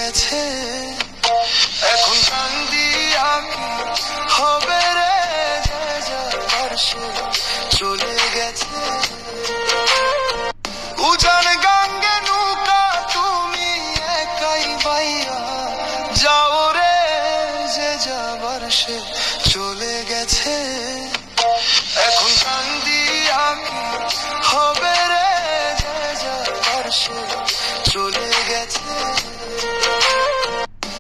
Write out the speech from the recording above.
গেছে। এখন কান্দি আমি হবে রে, যে যাবার সে চলে গেছে। উজান গাঙ্গে নৌকা তুমি একাই বাইয়া যাও রে, যে যাবার সে